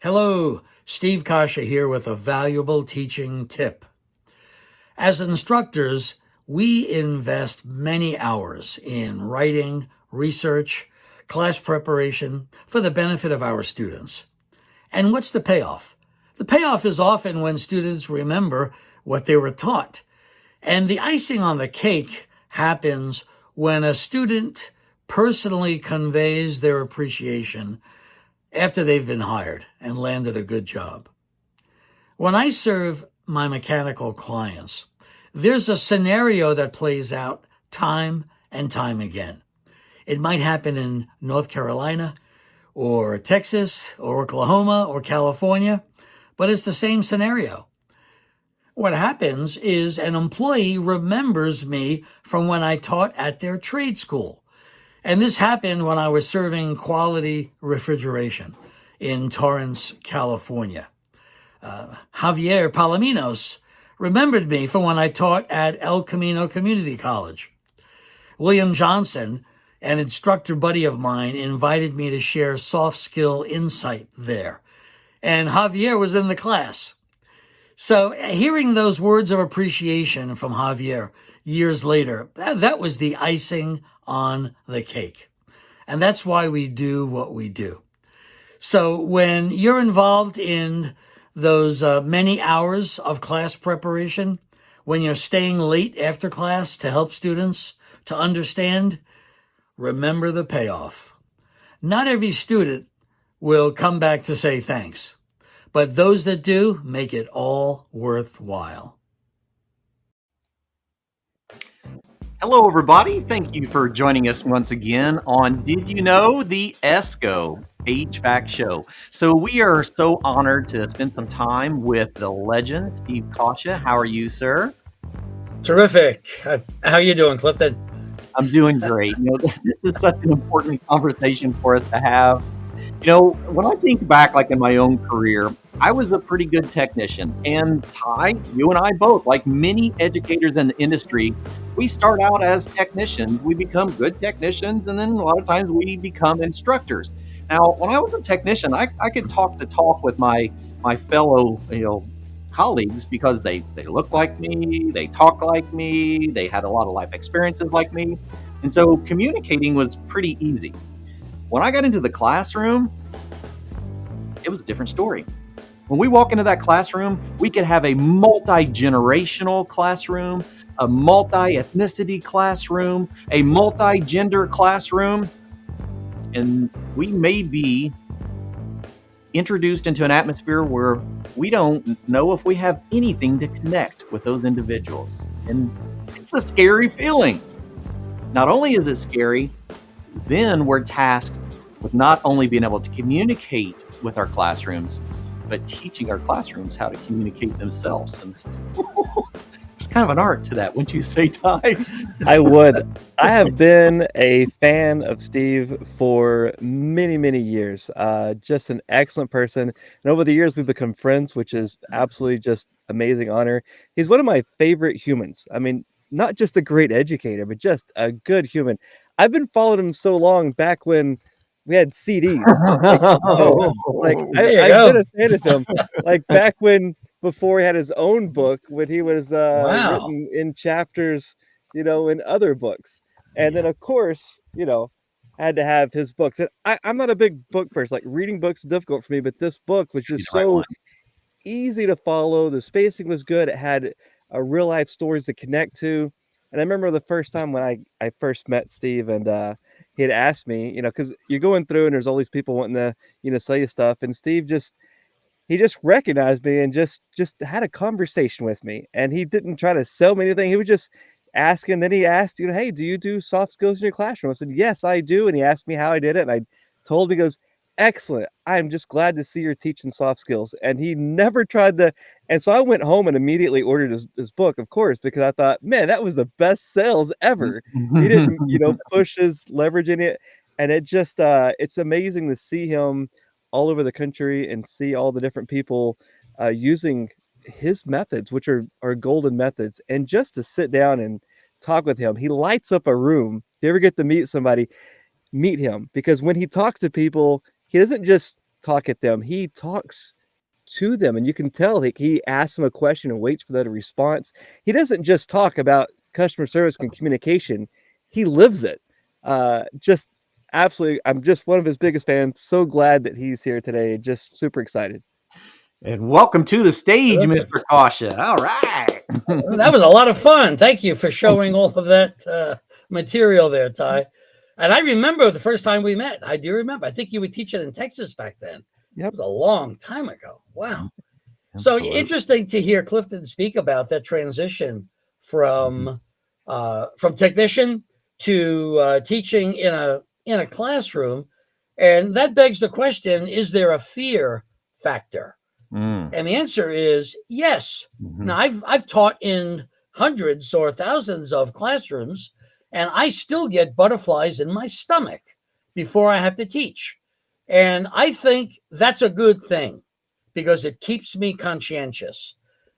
Hello, Steve Coscia here with a valuable teaching tip. As instructors, we invest many hours in writing, research, class preparation for the benefit of our students. And what's the payoff? The payoff is often when students remember what they were taught. And the icing on the cake happens when a student personally conveys their appreciation after they've been hired and landed a good job. When I serve my mechanical clients, there's a scenario that plays out time and time again. It might happen in North Carolina or Texas or Oklahoma or California, but it's the same scenario. What happens is an employee remembers me from when I taught at their trade school. And this happened when I was serving quality refrigeration in Torrance, California. Javier Palominos remembered me from when I taught at El Camino Community College. William Johnson, an instructor buddy of mine, invited me to share soft skill insight there. And Javier was in the class. So hearing those words of appreciation from Javier years later, that was the icing on the cake. And that's why we do what we do. So when you're involved in those many hours of class preparation, when you're staying late after class to help students to understand, remember the payoff. Not every student will come back to say thanks, but those that do make it all worthwhile. Hello, everybody. Thank you for joining us once again on Did You Know, the ESCO HVAC show. So we are so honored to spend some time with the legend, Steve Coscia. How are you, sir? Terrific. How are you doing, Clifton? I'm doing great. This is such an important conversation for us to have. When I think back, like in my own career, I was a pretty good technician. And Ty, you and I both, like many educators in the industry, we start out as technicians. We become good technicians, and then a lot of times we become instructors. Now, when I was a technician, I could talk the talk with my fellow, colleagues because they look like me, they talk like me, they had a lot of life experiences like me. And so communicating was pretty easy. When I got into the classroom, it was a different story. When we walk into that classroom, we could have a multi-generational classroom, a multi-ethnicity classroom, a multi-gender classroom, and we may be introduced into an atmosphere where we don't know if we have anything to connect with those individuals. And it's a scary feeling. Not only is it scary, then we're tasked with not only being able to communicate with our classrooms, but teaching our classrooms how to communicate themselves. And there's kind of an art to that, wouldn't you say, Ty? I would. I have been a fan of Steve for many, many years. Just an excellent person. And over the years, we've become friends, which is absolutely just amazing honor. He's one of my favorite humans. I mean, not just a great educator, but just a good human. I've been following him so long back when we had CDs. I've been a fan of him. Like back before he had his own book, when he was written in chapters, in other books. And then, of course, had to have his books. And I'm not a big book person. Like reading books is difficult for me, but this book was just so easy to follow. The spacing was good. It had a real life stories to connect to. And I remember the first time when I first met Steve, and he had asked me, because you're going through and there's all these people wanting to, sell you stuff. And Steve just recognized me and just had a conversation with me. And he didn't try to sell me anything. He was just asking. Then he asked, hey, do you do soft skills in your classroom? I said, yes, I do. And he asked me how I did it. And I told him, he goes, excellent. I'm just glad to see you're teaching soft skills. And he never tried to. And so I went home and immediately ordered his book, of course, because I thought, man, that was the best sales ever. He didn't, push his leverage in it. And it just, it's amazing to see him all over the country and see all the different people using his methods, which are golden methods. And just to sit down and talk with him, he lights up a room. If you ever get to meet somebody, meet him, because when he talks to people, he doesn't just talk at them. He talks to them, and you can tell like he asks them a question and waits for that response. He doesn't just talk about customer service and communication. He lives it. Just absolutely, I'm just one of his biggest fans. So glad that he's here today. Just super excited. And welcome to the stage, Mr. Coscia. All right. That was a lot of fun. Thank you for showing all of that material there, Ty. And I remember the first time we met. I do remember. I think you were teaching in Texas back then. Yep. It was a long time ago. Wow. Absolutely. So interesting to hear Clifton speak about that transition from technician to teaching in a classroom. And that begs the question, is there a fear factor? And the answer is yes. Now, I've taught in hundreds or thousands of classrooms, and I still get butterflies in my stomach before I have to teach. And I think that's a good thing because it keeps me conscientious.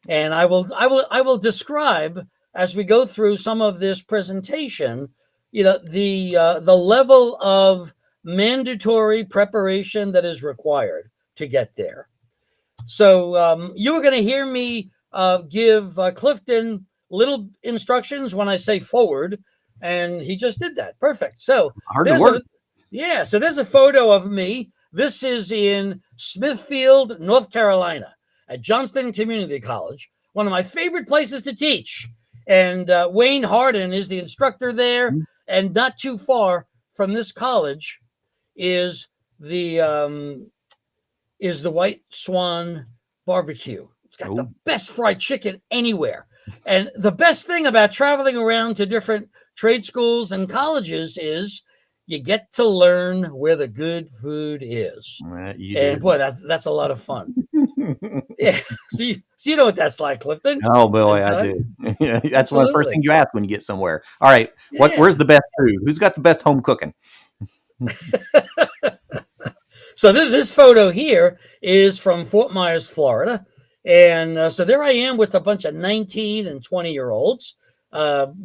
And I will describe as we go through some of this presentation, the level of mandatory preparation that is required to get there. So you were going to hear me give Clifton little instructions when I say forward, and he just did that. Perfect. So so there's a photo of me. This is in Smithfield, North Carolina, at Johnston Community College, one of my favorite places to teach. And Wayne Harden is the instructor there, and not too far from this college is the White Swan Barbecue. It's got the best fried chicken anywhere. And the best thing about traveling around to different trade schools and colleges is you get to learn where the good food is. And boy, that's a lot of fun. Yeah. So you know what that's like, Clifton. Oh, boy, I do. Yeah, that's one of the first things you ask when you get somewhere. All right. Where's the best food? Who's got the best home cooking? So this photo here is from Fort Myers, Florida. And so there I am with a bunch of 19 and 20-year-olds.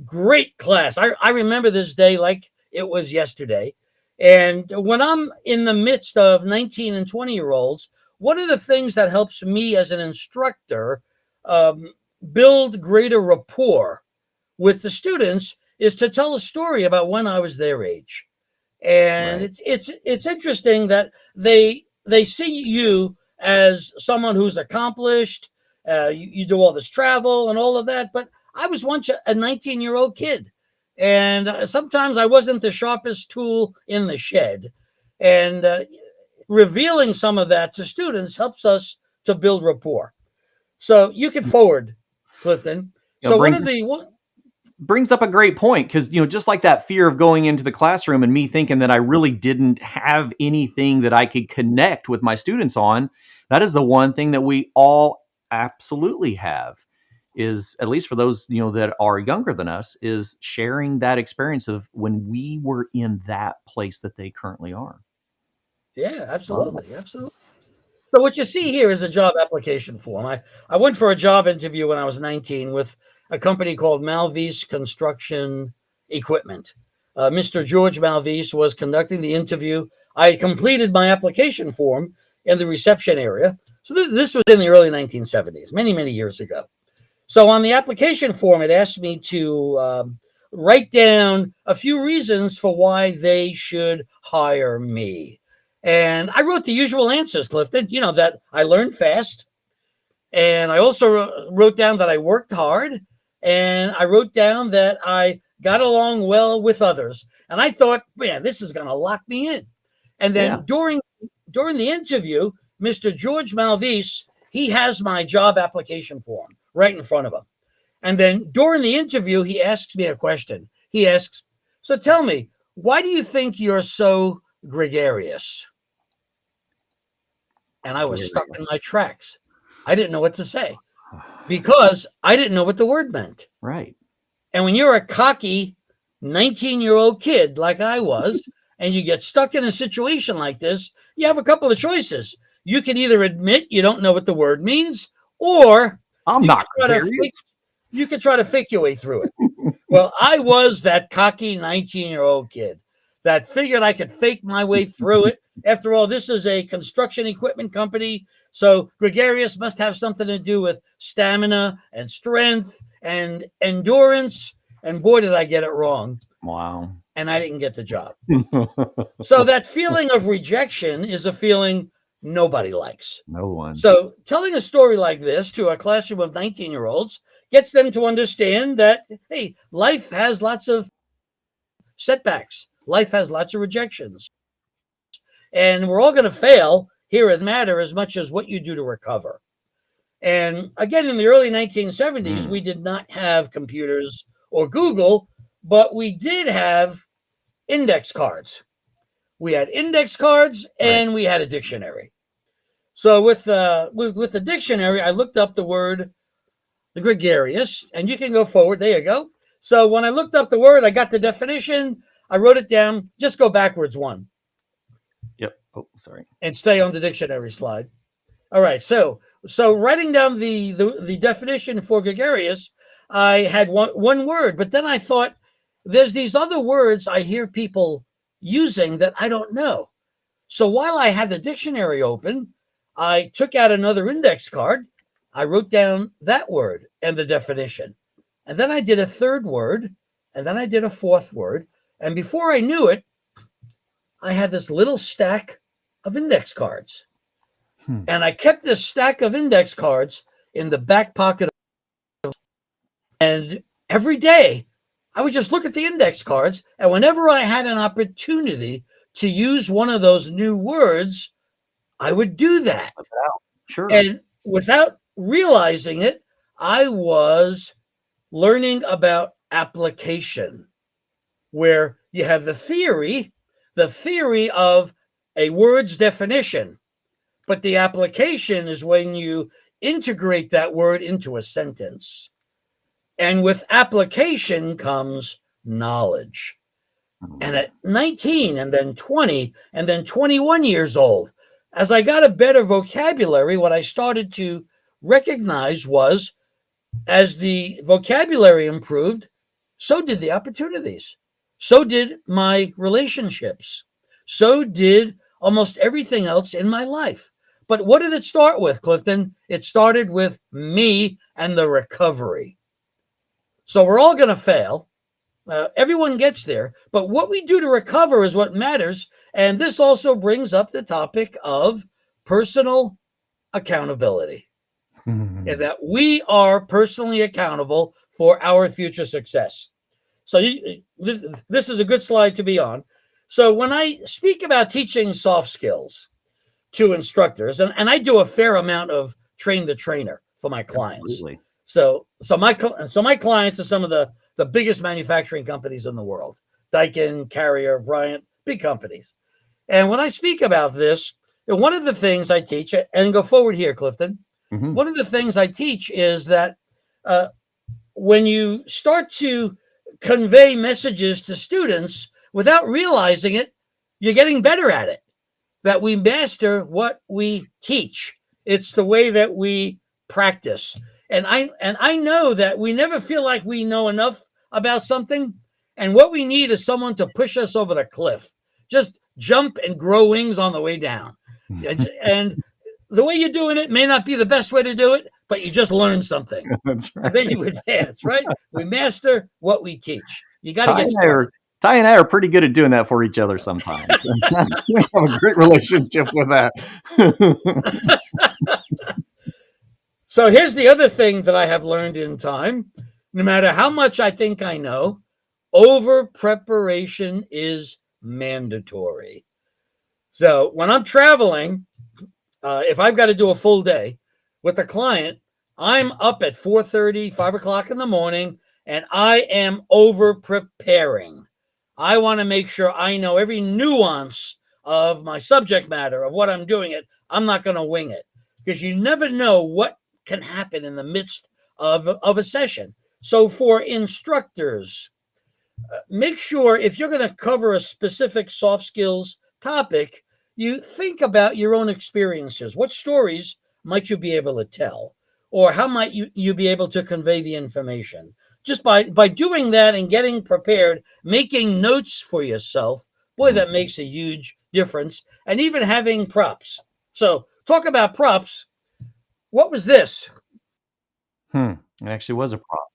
Great class. I remember this day like it was yesterday. And when I'm in the midst of 19 and 20-year-olds, one of the things that helps me as an instructor build greater rapport with the students is to tell a story about when I was their age. And it's interesting that they see you as someone who's accomplished. You do all this travel and all of that, but I was once a 19-year-old kid, and sometimes I wasn't the sharpest tool in the shed. And revealing some of that to students helps us to build rapport. So you can forward, Clifton. So brings up a great point, because just like that fear of going into the classroom and me thinking that I really didn't have anything that I could connect with my students on, that is the one thing that we all absolutely have, is, at least for those that are younger than us, is sharing that experience of when we were in that place that they currently are. Yeah, absolutely. So what you see here is a job application form. I went for a job interview when I was 19 with a company called Malvise Construction Equipment. Mr. George Malvise was conducting the interview. I completed my application form in the reception area. So this was in the early 1970s, many, many years ago. So on the application form, it asked me to write down a few reasons for why they should hire me. And I wrote the usual answers, Clifton, that I learned fast. And I also wrote down that I worked hard. And I wrote down that I got along well with others. And I thought, man, this is going to lock me in. And then during the interview, Mr. George Malvise, he has my job application form right in front of him. And then during the interview, he asks me a question. He asks, so tell me, why do you think you're so gregarious? And I was stuck in my tracks. I didn't know what to say because I didn't know what the word meant. Right. And when you're a cocky 19-year-old kid like I was, and you get stuck in a situation like this, you have a couple of choices. You can either admit you don't know what the word means, or you can try to fake your way through it. Well, I was that cocky 19-year-old kid that figured I could fake my way through it. After all, this is a construction equipment company, so gregarious must have something to do with stamina and strength and endurance. And boy, did I get it wrong. Wow. And I didn't get the job. So that feeling of rejection is a feeling nobody likes. No one. So telling a story like this to a classroom of 19-year-olds gets them to understand that, hey, life has lots of setbacks. Life has lots of rejections. And we're all going to fail here at Matter as much as what you do to recover. And again, in the early 1970s, we did not have computers or Google, but we did have index cards. We had index cards and we had a dictionary. So with the dictionary, I looked up the word gregarious, and you can go forward. There you go. So when I looked up the word, I got the definition. I wrote it down. Just go backwards one. Yep. Oh, sorry. And stay on the dictionary slide. All right. So writing down the definition for gregarious, I had one word, but then I thought there's these other words I hear people using that I don't know. So while I had the dictionary open, I took out another index card. I wrote down that word and the definition. And then I did a third word, and then I did a fourth word. And before I knew it, I had this little stack of index cards. And I kept this stack of index cards in the back pocket. And every day, I would just look at the index cards. And whenever I had an opportunity to use one of those new words, I would do that. Sure. And without realizing it, I was learning about application, where you have the theory of a word's definition, but the application is when you integrate that word into a sentence. And with application comes knowledge. And at 19 and then 20 and then 21 years old, as I got a better vocabulary, what I started to recognize was as the vocabulary improved, so did the opportunities. So did my relationships. So did almost everything else in my life. But what did it start with, Clifton? It started with me and the recovery. So we're all going to fail. Everyone gets there. But what we do to recover is what matters. And this also brings up the topic of personal accountability. And that we are personally accountable for our future success. So this is a good slide to be on. So when I speak about teaching soft skills to instructors, and I do a fair amount of train the trainer for my clients. Absolutely. So my clients are some of the biggest manufacturing companies in the world. Daikin, Carrier, Bryant, big companies. And when I speak about this, one of the things I teach, and go forward here, Clifton, one of the things I teach is that when you start to convey messages to students without realizing it, you're getting better at it. That we master what we teach. It's the way that we practice. And I know that we never feel like we know enough about something. And what we need is someone to push us over the cliff. Just jump and grow wings on the way down. And the way you're doing it may not be the best way to do it, but you just learn something. That's right. And then you advance, right? We master what we teach. You got to get started. Ty and I are pretty good at doing that for each other sometimes. We have a great relationship with that. So here's the other thing that I have learned in time. No matter how much I think I know, over preparation is mandatory. So when I'm traveling, if I've got to do a full day with a client, I'm up at 4:30, 5 o'clock in the morning, and I am over preparing. I want to make sure I know every nuance of my subject matter, of what I'm doing it. I'm not going to wing it, because you never know what can happen in the midst of a session. So for instructors, make sure if you're going to cover a specific soft skills topic, you think about your own experiences. What stories might you be able to tell? Or how might you be able to convey the information? Just by doing that and getting prepared, making notes for yourself Boy, that makes a huge difference. And even having props. So talk about props. What was this? It actually was a prop.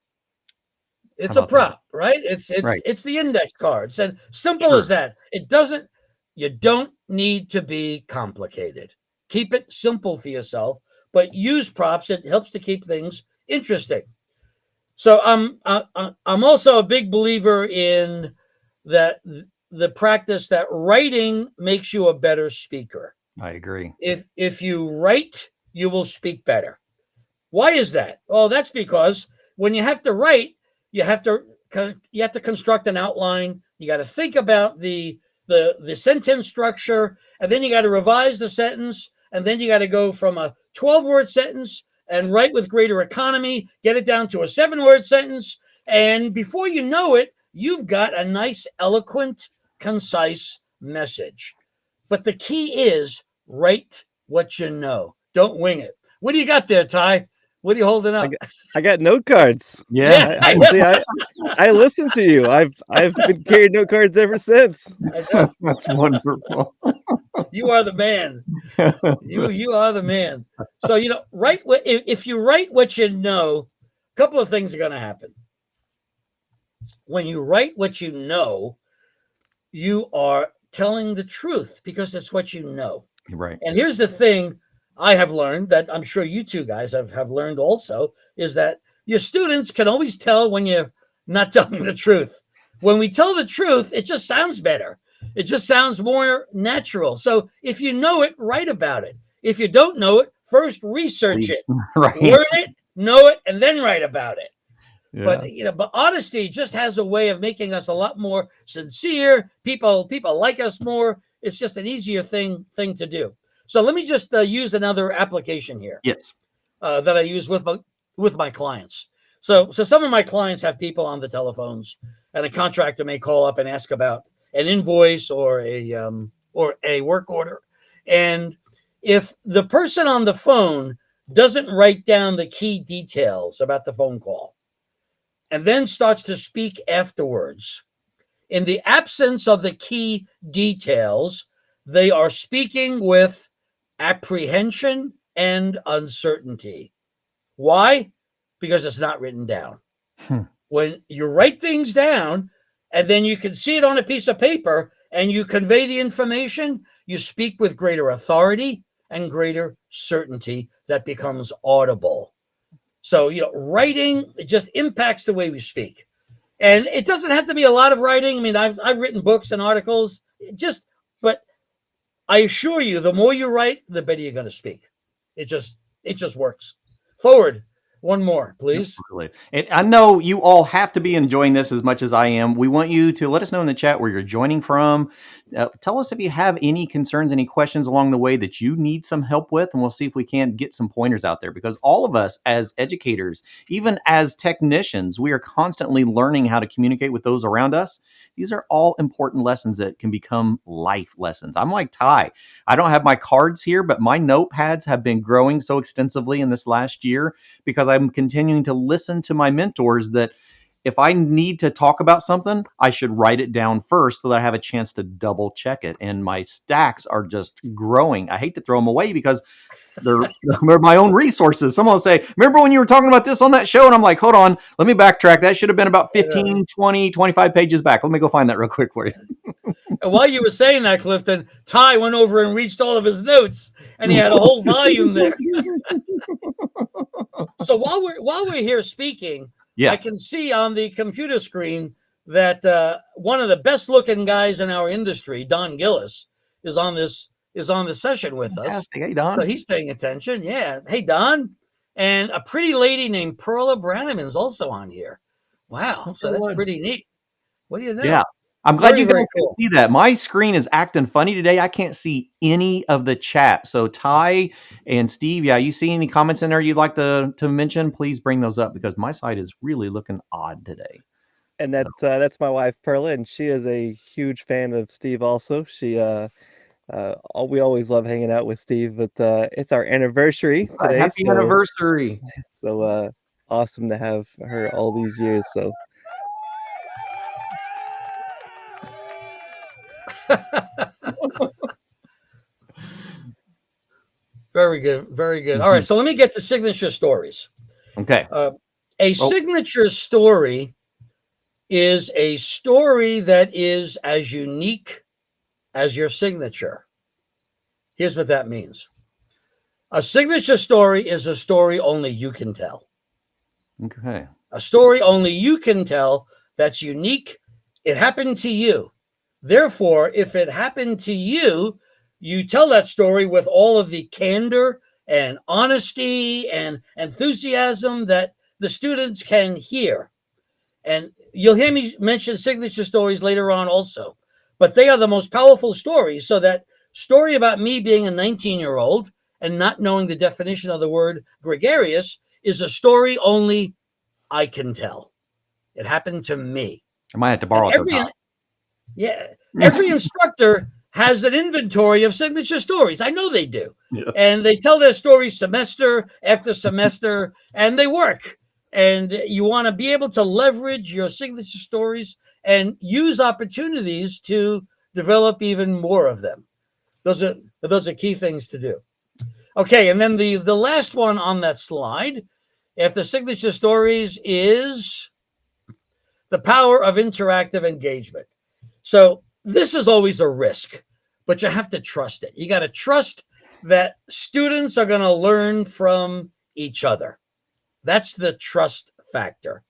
It's a How about that? prop, right? It's Right. it's the index cards, and simple Sure. as that. It doesn't. You don't need to be complicated. Keep it simple for yourself, but use props. It helps to keep things interesting. So I'm also a big believer in that the practice that writing makes you a better speaker. I agree. If you write, you will speak better. Why is that? Well, that's because when you have to write, you have to construct an outline. You got to think about the sentence structure, and then you got to revise the sentence, and then you got to go from a 12-word sentence and write with greater economy, get it down to a 7-word sentence, and before you know it, you've got a nice, eloquent, concise message. But the key is write what you know. Don't wing it. What do you got there, Ty? What are you holding up? I got note cards. Yeah. I listen to you. I've been carrying note cards ever since. That's wonderful. You are the man. You are the man. So write if you write what you know, a couple of things are going to happen. When you write what you know, you are telling the truth because it's what you know. Right. And here's the thing I have learned that I'm sure you two guys have learned also is that your students can always tell when you're not telling the truth. When we tell the truth, it just sounds better. It just sounds more natural. So if you know it, write about it. If you don't know it, first research it, right. Learn it, know it, and then write about it. Yeah. But honesty just has a way of making us a lot more sincere. People like us more. It's just an easier thing to do. So let me just use another application here. Yes. That I use with my clients. So some of my clients have people on the telephones, and a contractor may call up and ask about an invoice or a work order. And if the person on the phone doesn't write down the key details about the phone call and then starts to speak afterwards, in the absence of the key details, they are speaking with apprehension and uncertainty. Why? Because it's not written down. When you write things down and then you can see it on a piece of paper and you convey the information, you speak with greater authority and greater certainty that becomes audible. So, writing, it just impacts the way we speak. And it doesn't have to be a lot of writing. I mean, I've written books and articles, but I assure you, the more you write, the better you're going to speak. It just works. Forward. One more, please. Absolutely. And I know you all have to be enjoying this as much as I am. We want you to let us know in the chat where you're joining from. Tell us if you have any concerns, any questions along the way that you need some help with, and we'll see if we can get some pointers out there, because all of us as educators, even as technicians, we are constantly learning how to communicate with those around us. These are all important lessons that can become life lessons. I'm like Ty. I don't have my cards here, but my notepads have been growing so extensively in this last year because I'm continuing to listen to my mentors that if I need to talk about something, I should write it down first so that I have a chance to double check it. And my stacks are just growing. I hate to throw them away because they're my own resources. Someone will say, remember when you were talking about this on that show? And I'm like, hold on, let me backtrack. That should have been about 15, 20, 25 pages back. Let me go find that real quick for you. And while you were saying that, Clifton, Ty went over and reached all of his notes, and he had a whole volume there. So while we're here speaking, I can see on the computer screen that one of the best looking guys in our industry, Don Gillis, is on this session with us. Hey, Don. So he's paying attention. Yeah. Hey, Don. And a pretty lady named Perla Brannaman is also on here. Wow. So that's pretty neat. What do you know? Yeah. I'm glad you guys cool. can see that. My screen is acting funny today. I can't see any of the chat. So Ty and Steve, you see any comments in there you'd like to mention? Please bring those up because my side is really looking odd today. And that's my wife Perla, and she is a huge fan of Steve. Also, she we always love hanging out with Steve. But it's our anniversary today. Happy anniversary! So awesome to have her all these years. So. Very good. Very good. All Mhm. right. So let me get to signature stories. Okay. A Oh, signature story is a story that is as unique as your signature. Here's what that means. A signature story is a story only you can tell. okay. A story only you can tell that's unique. It happened to you. Therefore, if it happened to you, you tell that story with all of the candor and honesty and enthusiasm that the students can hear. And you'll hear me mention signature stories later on also, but they are the most powerful stories. So that story about me being a 19-year-old and not knowing the definition of the word gregarious is a story only I can tell. It happened to me. I might have to And borrow it though, yeah, every instructor has an inventory of signature stories. I know they do. Yeah. And they tell their stories semester after semester, and they work. And you want to be able to leverage your signature stories and use opportunities to develop even more of them. Those are key things to do. Okay, and then the last one on that slide after signature stories is the power of interactive engagement. So this is always a risk, but you have to trust it. You got to trust that students are going to learn from each other. That's the trust factor.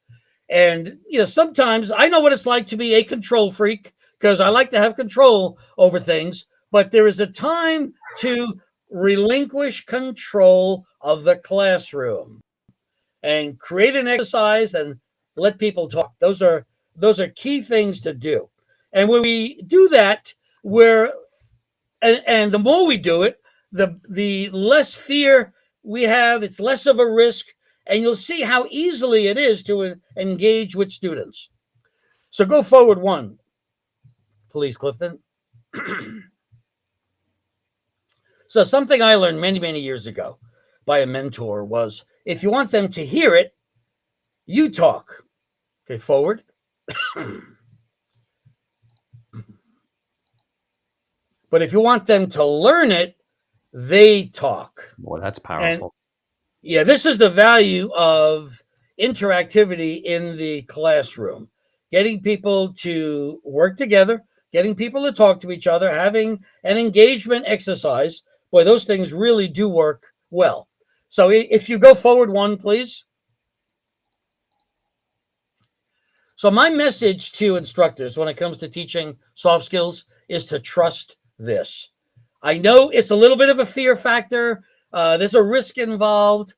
And sometimes I know what it's like to be a control freak because I like to have control over things, but there is a time to relinquish control of the classroom and create an exercise and let people talk. Those are key things to do. And when we do that, and the more we do it, the less fear we have. It's less of a risk, and you'll see how easily it is to engage with students. So go forward one, please, Clifton. So something I learned many, many years ago by a mentor was if you want them to hear it, you talk. Okay, forward. But if you want them to learn it, they talk. Boy, that's And powerful. yeah, this is the value of interactivity in the classroom. Getting people to work together, getting people to talk to each other, having an engagement exercise. Boy, those things really do work well. So if you go forward one, please. So my message to instructors when it comes to teaching soft skills is to trust this. I know it's a little bit of a fear factor. There's a risk involved,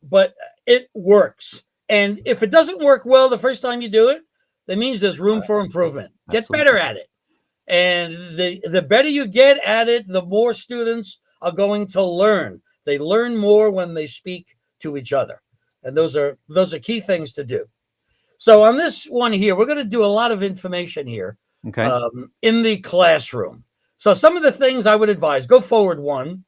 but it works. And if it doesn't work well the first time you do it, that means there's room for improvement. Get better at it. And the better you get at it, the more students are going to learn. They learn more when they speak to each other. And those are key things to do. So on this one here, we're going to do a lot of information here Okay. in the classroom. So some of the things I would advise, go forward one,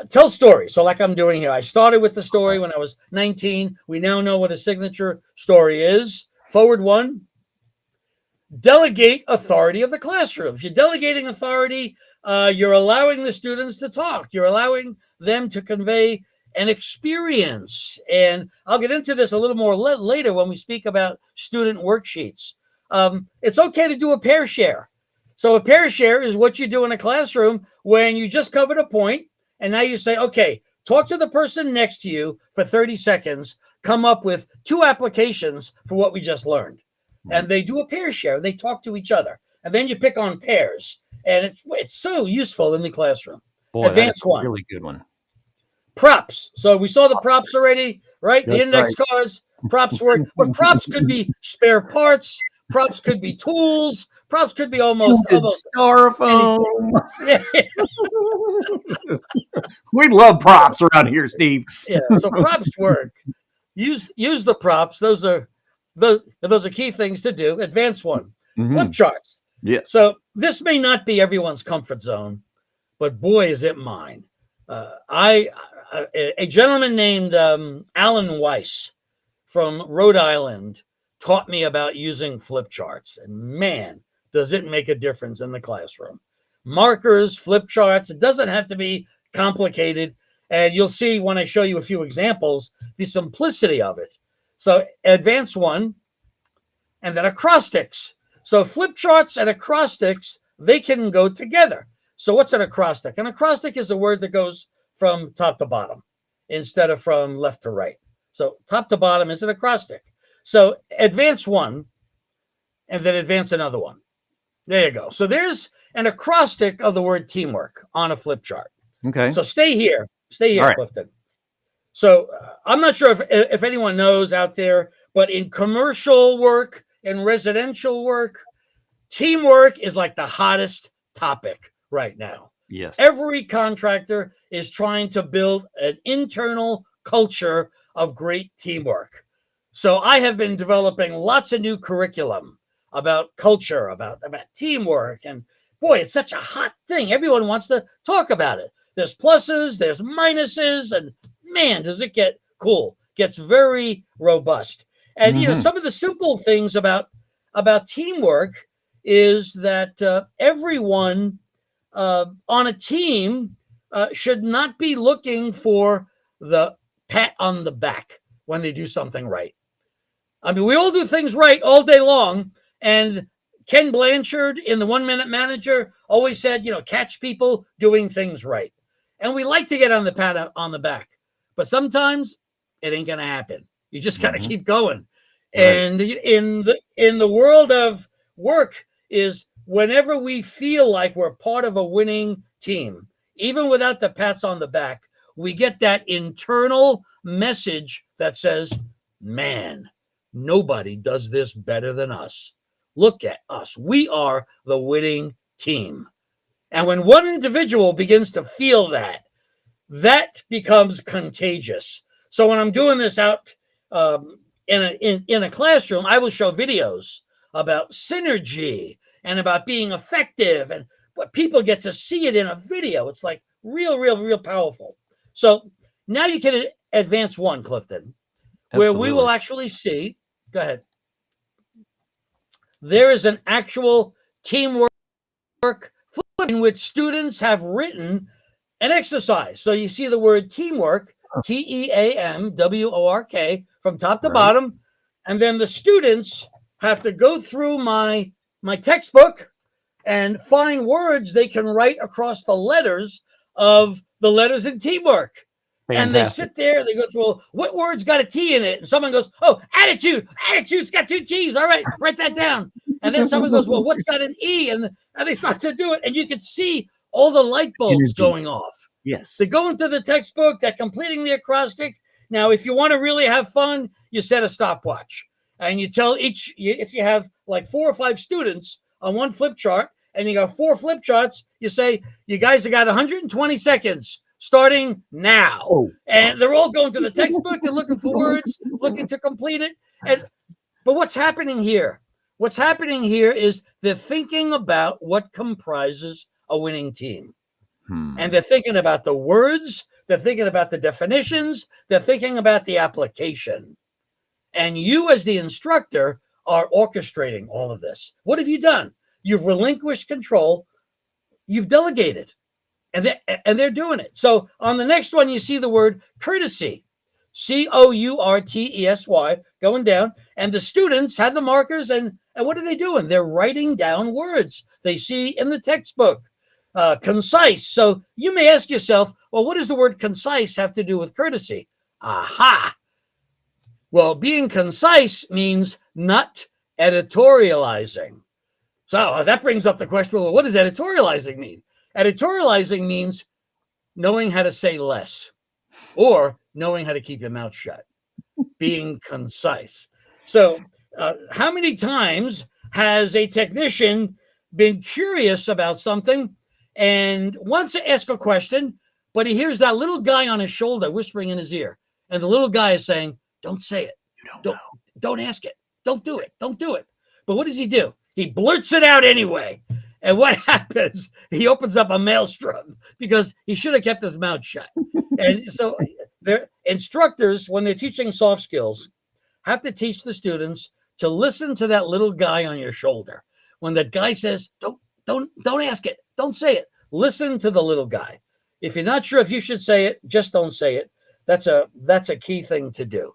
tell stories. So like I'm doing here, I started with the story when I was 19. We now know what a signature story is. Forward one, delegate authority of the classroom. If you're delegating authority, you're allowing the students to talk. You're allowing them to convey an experience. And I'll get into this a little more later when we speak about student worksheets. It's okay to do a pair share. So a pair share is what you do in a classroom when you just covered a point and now you say, okay, talk to the person next to you for 30 seconds, come up with 2 applications for what we just learned. And they do a pair share. They talk to each other. And then you pick on pairs. And it's so useful in the classroom. Boy, Advanced that's a one. really good one. Props. So we saw the props already, right? That's The index right. cards, props work. But props could be spare parts. Props could be tools. Props could be almost Styrofoam. anything. Yeah. We love props around here, Steve. Yeah. So props work. Use the props. Those are key things to do. Advanced one. Flip charts. Yes. So this may not be everyone's comfort zone, but boy, is it mine. A gentleman named Alan Weiss from Rhode Island taught me about using flip charts. And man, does it make a difference in the classroom. Markers, flip charts, it doesn't have to be complicated. And you'll see when I show you a few examples, the simplicity of it. So advanced one, and then acrostics. So flip charts and acrostics, they can go together. So what's an acrostic? An acrostic is a word that goes from top to bottom instead of from left to right. So top to bottom is an acrostic. So advance one, and then advance another one. There you go. So there's an acrostic of the word teamwork on a flip chart. Okay. So stay here, All right. Clifton. So I'm not sure if anyone knows out there, but in commercial work and residential work, teamwork is like the hottest topic right now. Yes. Every contractor is trying to build an internal culture of great teamwork. So I have been developing lots of new curriculum about culture, about teamwork. And boy, it's such a hot thing. Everyone wants to talk about it. There's pluses, there's minuses, and man, does it get cool. Gets very robust. And you know, some of the simple things about teamwork is that everyone on a team should not be looking for the pat on the back when they do something right. I mean, we all do things right all day long. And Ken Blanchard in the 1 Minute Manager always said, you know, catch people doing things right. And we like to get on the pat on the back, but sometimes it ain't going to happen. You just got to keep going. Right. And in the world of work is whenever we feel like we're part of a winning team, even without the pats on the back, we get that internal message that says, man, nobody does this better than us. Look at us. We are the winning team. And when one individual begins to feel that, that becomes contagious. So when I'm doing this out in a classroom, I will show videos about synergy and about being effective, and what people get to see it in a video. It's like real powerful. So now you can advance one, Clifton, where we will actually see, go ahead. There is an actual teamwork in which students have written an exercise. So you see the word teamwork, TEAMWORK, from top to bottom. And then the students have to go through my textbook and find words they can write across the letters of the letters in teamwork. Fantastic. And they sit there, they go through, well, what word's got a T in it? And someone goes, oh, attitude. Attitude's got 2 T's. All right, write that down. And then someone goes, well, what's got an E? And they start to do it. And you can see all the light bulbs going off. Yes. They go into the textbook, they're completing the acrostic. Now, if you want to really have fun, you set a stopwatch. And you tell each, if you have like 4 or 5 students on one flip chart, and you got 4 flip charts, you say, you guys have got 120 seconds starting now. Oh. And they're all going to the textbook, they're looking for words, looking to complete it. But what's happening here? What's happening here is they're thinking about what comprises a winning team. And they're thinking about the words, they're thinking about the definitions, they're thinking about the application. And you as the instructor are orchestrating all of this. What have you done? You've relinquished control, you've delegated, and they're doing it. So on the next one, you see the word courtesy, COURTESY, going down, and the students have the markers, and what are they doing? They're writing down words they see in the textbook. Concise. So you may ask yourself, well, what does the word concise have to do with courtesy? Aha. Well, being concise means not editorializing. So that brings up the question, well, what does editorializing mean? Editorializing means knowing how to say less or knowing how to keep your mouth shut, being concise. So how many times has a technician been curious about something and wants to ask a question, but he hears that little guy on his shoulder whispering in his ear, and the little guy is saying, don't say it. Don't ask it. Don't do it. Don't do it. But what does he do? He blurts it out anyway. And what happens? He opens up a maelstrom because he should have kept his mouth shut. And so their instructors, when they're teaching soft skills, have to teach the students to listen to that little guy on your shoulder. when that guy says, don't ask it. Don't say it. Listen to the little guy. If you're not sure if you should say it, just don't say it. That's a key thing to do.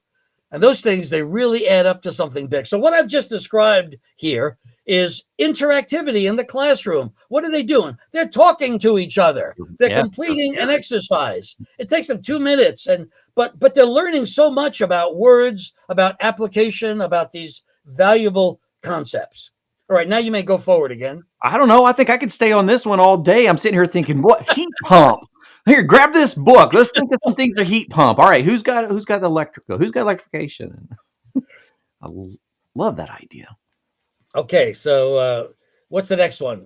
And those things, they really add up to something big. So what I've just described here is interactivity in the classroom. What are they doing? They're talking to each other. They're completing an exercise. It takes them 2 minutes, but they're learning so much about words, about application, about these valuable concepts. All right, now you may go forward again. I don't know. I think I could stay on this one all day. I'm sitting here thinking, what heat pump? Here, grab this book. Let's think of some things that heat pump. All right, who's got electrical? Who's got electrification? I love that idea. Okay, so what's the next one?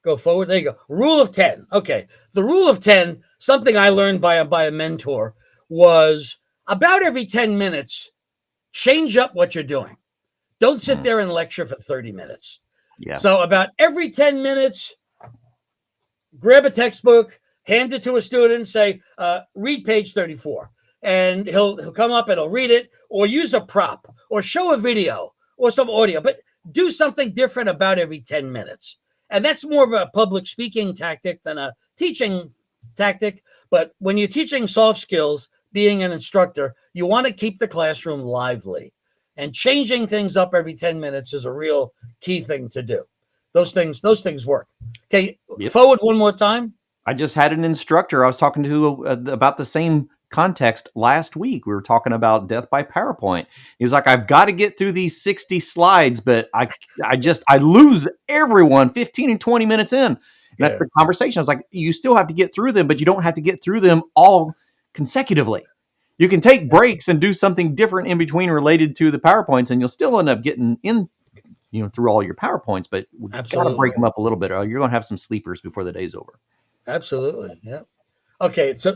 Go forward. There you go. Rule of 10. Okay, the rule of 10, something I learned by a mentor, was about every 10 minutes, change up what you're doing. Don't sit there and lecture for 30 minutes. Yeah. So about every 10 minutes, grab a textbook, hand it to a student, say, read page 34. And he'll come up and he'll read it, or use a prop, or show a video, or some audio. But do something different about every 10 minutes. And that's more of a public speaking tactic than a teaching tactic. But when you're teaching soft skills, being an instructor, you want to keep the classroom lively. And changing things up every 10 minutes is a real key thing to do. Those things work. Okay, Forward one more time. I just had an instructor I was talking to about the same context last week. We were talking about death by PowerPoint. He's like, I've got to get through these 60 slides, but I lose everyone 15 and 20 minutes in. And that's the conversation. I was like, you still have to get through them, but you don't have to get through them all consecutively. You can take breaks and do something different in between related to the PowerPoints, and you'll still end up getting in, through all your PowerPoints, but we've got to break them up a little bit, or you're going to have some sleepers before the day's over. Absolutely. Yeah. Okay. So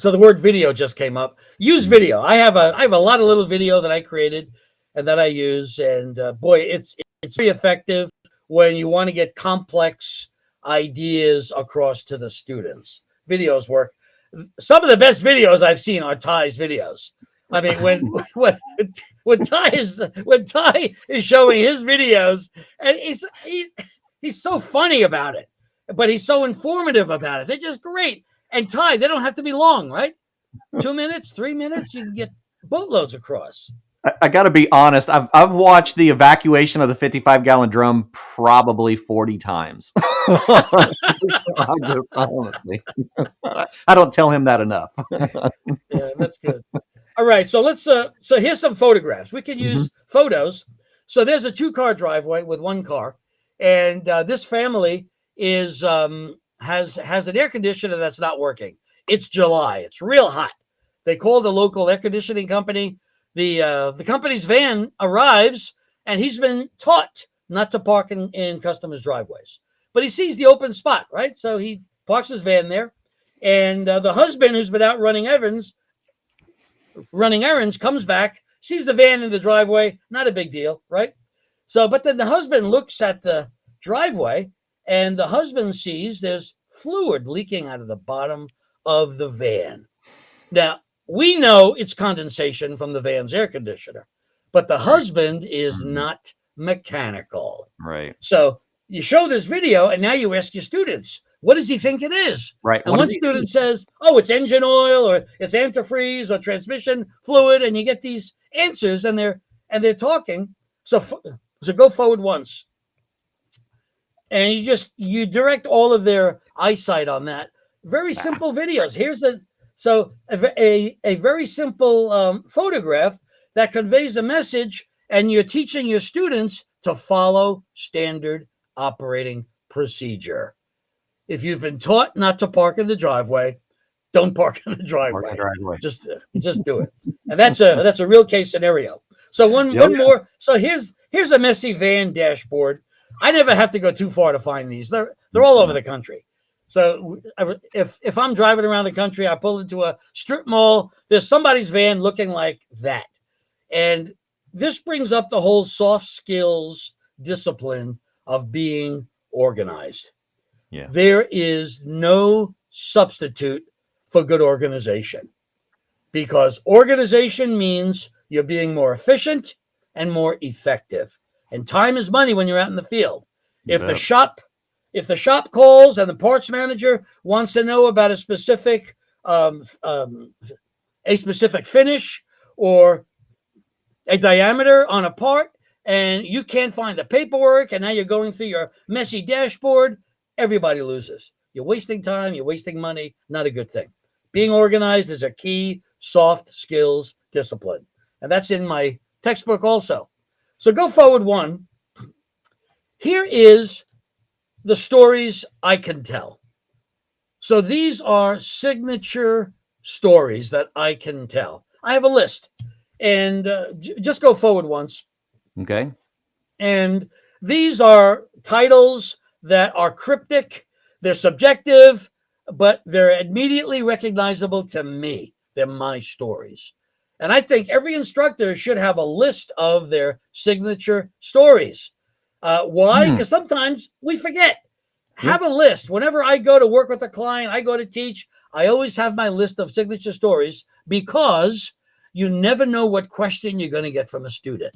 the word video just came up. Use video. I have a lot of little video that I created and that I use. And boy, it's very effective when you want to get complex ideas across to the students. Videos work. Some of the best videos I've seen are Ty's videos. I mean, when Ty is showing his videos, and he's so funny about it, but he's so informative about it. They're just great. And Ty, they don't have to be long, right? 2 minutes, 3 minutes, you can get boatloads across. I got to be honest. I've watched the evacuation of the 55-gallon drum probably 40 times. Honestly, I don't tell him that enough. Yeah, that's good. All right, so let's. So here's some photographs. We can use photos. So there's a 2-car driveway with 1 car, and this family is has an air conditioner that's not working. It's July. It's real hot. They call the local air conditioning company. The company's van arrives, and he's been taught not to park in customers' driveways. But he sees the open spot, right? So he parks his van there, and the husband, who's been out running errands, comes back, sees the van in the driveway. Not a big deal, right? So, but then the husband looks at the driveway, and the husband sees there's fluid leaking out of the bottom of the van. Now, we know it's condensation from the van's air conditioner, but the husband is not mechanical. Right. So you show this video, and now you ask your students, what does he think it is? Right. And one student says, oh, it's engine oil, or it's antifreeze, or transmission fluid, and you get these answers, and they're talking. So go forward once. And you direct all of their eyesight on that. Very simple videos. Here's a very simple photograph that conveys a message, and you're teaching your students to follow standard operating procedure. If you've been taught not to park in the driveway, don't park in the driveway. Just do it. And that's a real case scenario. So one more. So here's a messy van dashboard. I never have to go too far to find these. They're all over the country. So if I'm driving around the country, I pull into a strip mall, there's somebody's van looking like that. And this brings up the whole soft skills discipline of being organized. Yeah. There is no substitute for good organization, because organization means you're being more efficient and more effective. And time is money when you're out in the field. You If the bet. shop if the shop calls and the parts manager wants to know about um, um, a specific finish or a diameter on a part, and you can't find the paperwork, and now you're going through your messy dashboard, everybody loses. You're wasting time, you're wasting money, not a good thing. Being organized is a key soft skills discipline. And that's in my textbook also. So go forward one. Here is the stories I can tell. So these are signature stories that I can tell. I have a list, and just go forward once. Okay. And these are titles that are cryptic, they're subjective, but they're immediately recognizable to me. They're my stories. And I think every instructor should have a list of their signature stories. Why? Because sometimes we forget. Have a list. Whenever I go to work with a client, I go to teach, I always have my list of signature stories because you never know what question you're going to get from a student.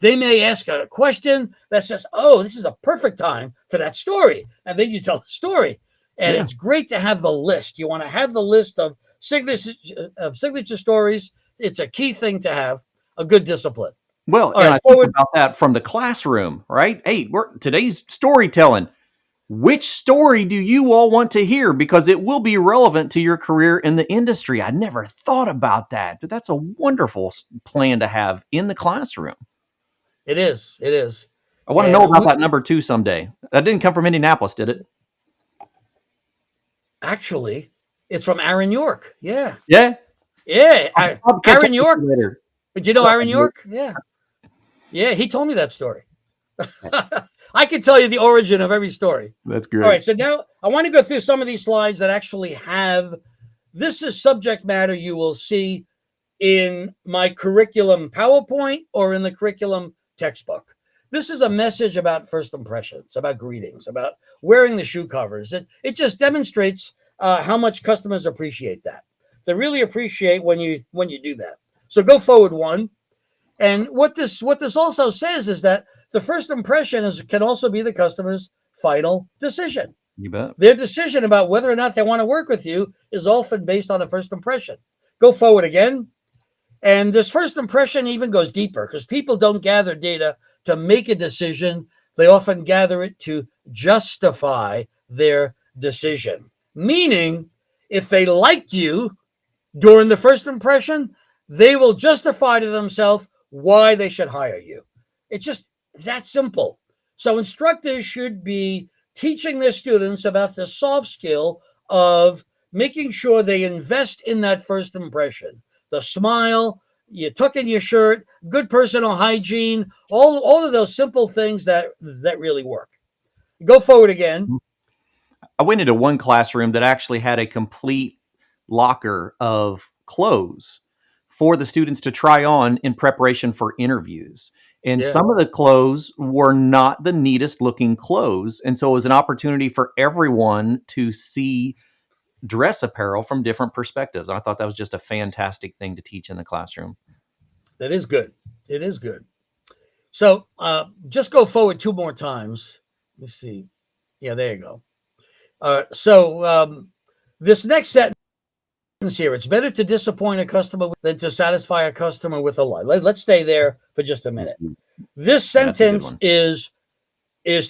They may ask a question that says, oh, this is a perfect time for that story. And then you tell the story. And it's great to have the list. You want to have the list of signature stories. It's a key thing to have a good discipline. Well, All and right, I forward. think about that from the classroom, right? Hey, today's storytelling. Which story do you all want to hear? Because it will be relevant to your career in the industry. I never thought about that, but that's a wonderful plan to have in the classroom. It is. It is. I want to know about that number 2 someday. That didn't come from Indianapolis, did it? Actually, it's from Aaron York. Yeah. Yeah. Yeah. I'll catch up Aaron with you York. later. Did you know Aaron York? Yeah. Yeah. He told me that story. I can tell you the origin of every story. That's great. All right. So now I want to go through some of these slides that actually have this is subject matter you will see in my curriculum PowerPoint or in the curriculum textbook. This is a message about first impressions, about greetings, about wearing the shoe covers. It just demonstrates how much customers appreciate that. They really appreciate when you do that. So go forward one. And what this also says is that the first impression can also be the customer's final decision. You bet. Their decision about whether or not they want to work with you is often based on a first impression. Go forward again. And this first impression even goes deeper because people don't gather data to make a decision. They often gather it to justify their decision. Meaning, if they liked you during the first impression, they will justify to themselves why they should hire you. It's just that simple. So instructors should be teaching their students about the soft skill of making sure they invest in that first impression. The smile, you tuck in your shirt, good personal hygiene, all of those simple things that really work. Go forward again. I went into one classroom that actually had a complete locker of clothes for the students to try on in preparation for interviews. And some of the clothes were not the neatest looking clothes. And so it was an opportunity for everyone to see dress apparel from different perspectives. I thought that was just a fantastic thing to teach in the classroom. That is good. It is good. So just go forward 2 more times. Let me see. Yeah, there you go. So this next sentence here, it's better to disappoint a customer than to satisfy a customer with a lie. Let's stay there for just a minute. This sentence is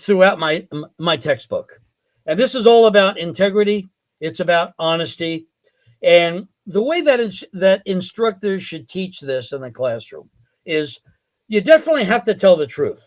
throughout my textbook. And this is all about integrity. It's about honesty. And the way that instructors should teach this in the classroom is you definitely have to tell the truth.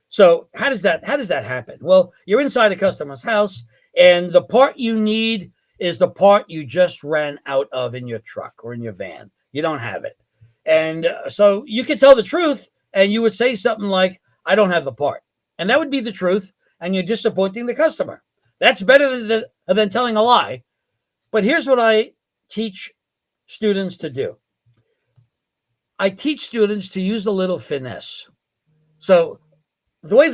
So how does that happen? Well, you're inside a customer's house, and the part you need is the part you just ran out of in your truck or in your van. You don't have it. And so you could tell the truth, and you would say something like, I don't have the part. And that would be the truth, and you're disappointing the customer. That's better than telling a lie. But here's what I teach students to do. I teach students to use a little finesse. So the way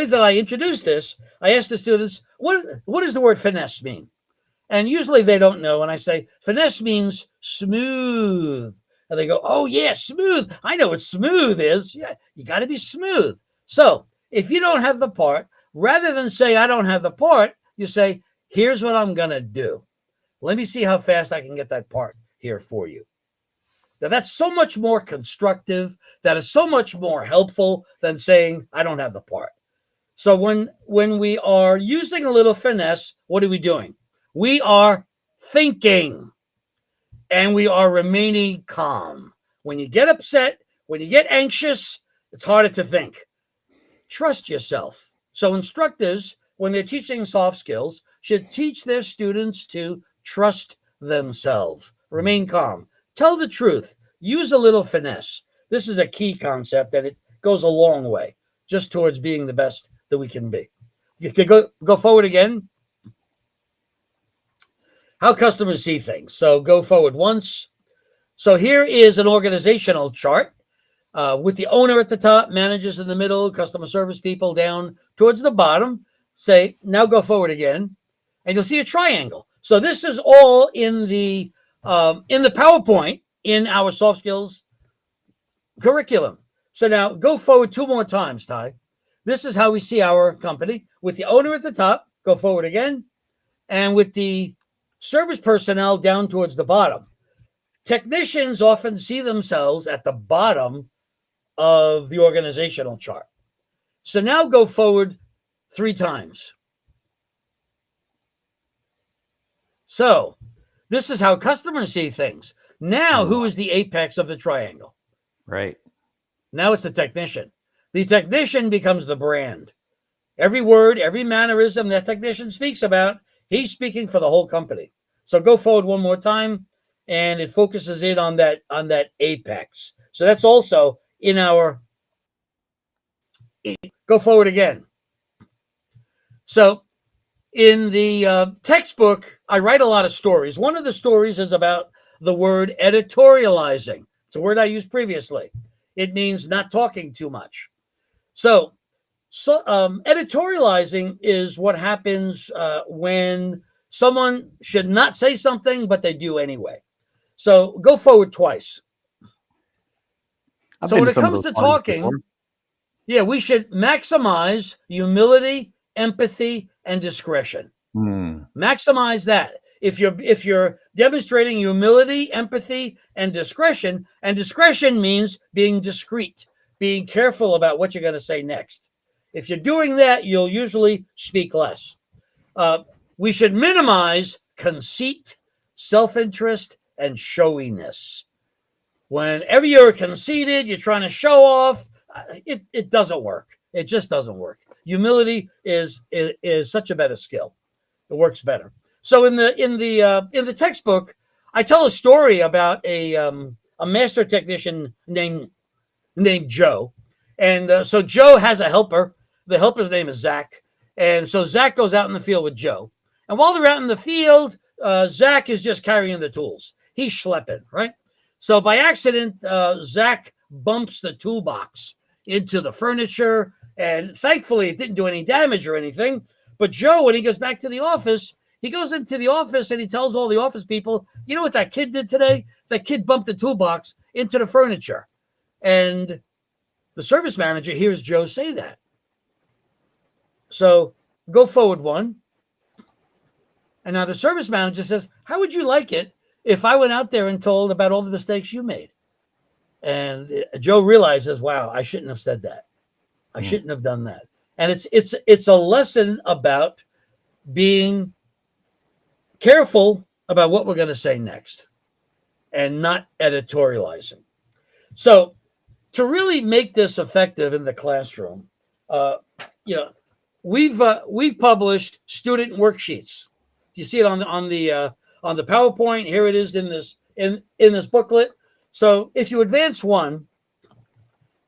that I introduce this, I ask the students, what does the word finesse mean? And usually they don't know. And I say, finesse means smooth. And they go, oh, yeah, smooth. I know what smooth is. Yeah, you got to be smooth. So if you don't have the part, rather than say, I don't have the part, you say, here's what I'm going to do. Let me see how fast I can get that part here for you. Now, that's so much more constructive. That is so much more helpful than saying, I don't have the part. So when we are using a little finesse, what are we doing? We are thinking, and we are remaining calm. When you get upset, when you get anxious, it's harder to think. Trust yourself. So instructors, when they're teaching soft skills, should teach their students to trust themselves. Remain calm. Tell the truth. Use a little finesse. This is a key concept, and it goes a long way just towards being the best that we can be. You can go forward again. How customers see things. So go forward once. So here is an organizational chart with the owner at the top, managers in the middle, customer service people down towards the bottom. Say, now go forward again, and you'll see a triangle. So this is all in the PowerPoint in our soft skills curriculum. So now go forward 2 more times, Ty. This is how we see our company with the owner at the top. Go forward again, and with the service personnel down towards the bottom. Technicians often see themselves at the bottom of the organizational chart. So now go forward 3 times. So this is how customers see things. Now, who is the apex of the triangle? Right. Now it's the technician. The technician becomes the brand. Every word, every mannerism that technician speaks about, he's speaking for the whole company. So go forward 1 more time, and it focuses in on that apex. So that's also in our. Go forward again. So in the textbook, I write a lot of stories. One of the stories is about the word editorializing. It's a word I used previously. It means not talking too much. So editorializing is what happens when someone should not say something, but they do anyway. So go forward twice. So when it comes to talking, we should maximize humility, empathy, and discretion. Maximize that. If you're demonstrating humility, empathy, and discretion means being discreet, being careful about what you're going to say next. If you're doing that, you'll usually speak less. We should minimize conceit, self-interest, and showiness. Whenever you're conceited, you're trying to show off, it doesn't work. It just doesn't work. Humility is such a better skill. It works better. So in the textbook, I tell a story about a master technician named Joe, and so Joe has a helper. The helper's name is Zach, and so Zach goes out in the field with Joe. And while they're out in the field, Zach is just carrying the tools. He's schlepping, right? So by accident, Zach bumps the toolbox into the furniture, and thankfully it didn't do any damage or anything. But Joe, when he goes back to the office, he goes into the office and he tells all the office people, you know what that kid did today? That kid bumped the toolbox into the furniture. And the service manager hears Joe say that. So go forward 1. And now the service manager says, how would you like it if I went out there and told about all the mistakes you made? And Joe realizes, wow, I shouldn't have said that. I shouldn't have done that. And it's a lesson about being careful about what we're going to say next and not editorializing. So to really make this effective in the classroom, we've published student worksheets. You see it on the PowerPoint. Here it is in this booklet. So if you advance 1,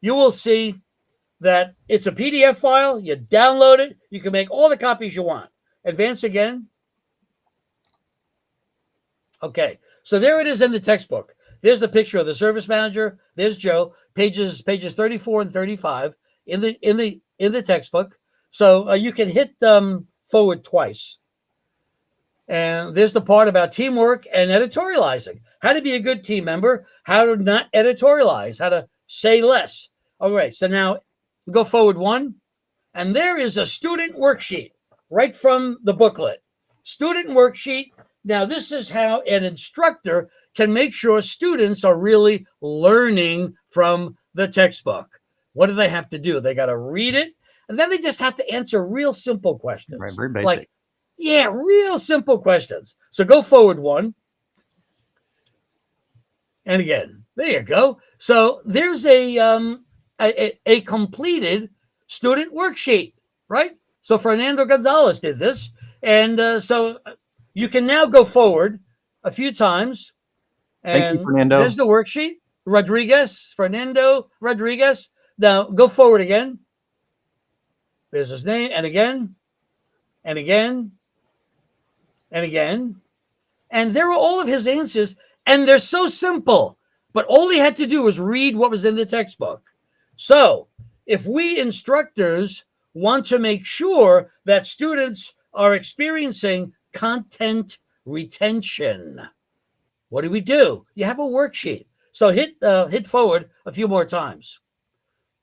you will see that it's a PDF file. You download it. You can make all the copies you want. Advance again. Okay, so there it is in the textbook. There's the picture of the service manager. There's Joe. Pages 34 and 35 in the textbook. So you can hit forward twice. And there's the part about teamwork and editorializing. How to be a good team member. How to not editorialize. How to say less. All right. So now go forward 1. And there is a student worksheet right from the booklet. Student worksheet. Now, this is how an instructor can make sure students are really learning from the textbook. What do they have to do? They got to read it, and then they just have to answer real simple questions. Right, very basic. Like, yeah, real simple questions. So go forward one. And again, there you go. So there's a completed student worksheet, right? So Fernando Gonzalez did this. And so you can now go forward a few times. And thank you, Fernando. There's the worksheet. Fernando Rodriguez. Now go forward again. There's his name. And again, and again, and again. And there are all of his answers. And they're so simple. But all he had to do was read what was in the textbook. So if we instructors want to make sure that students are experiencing content retention, what do? You have a worksheet. So hit forward a few more times.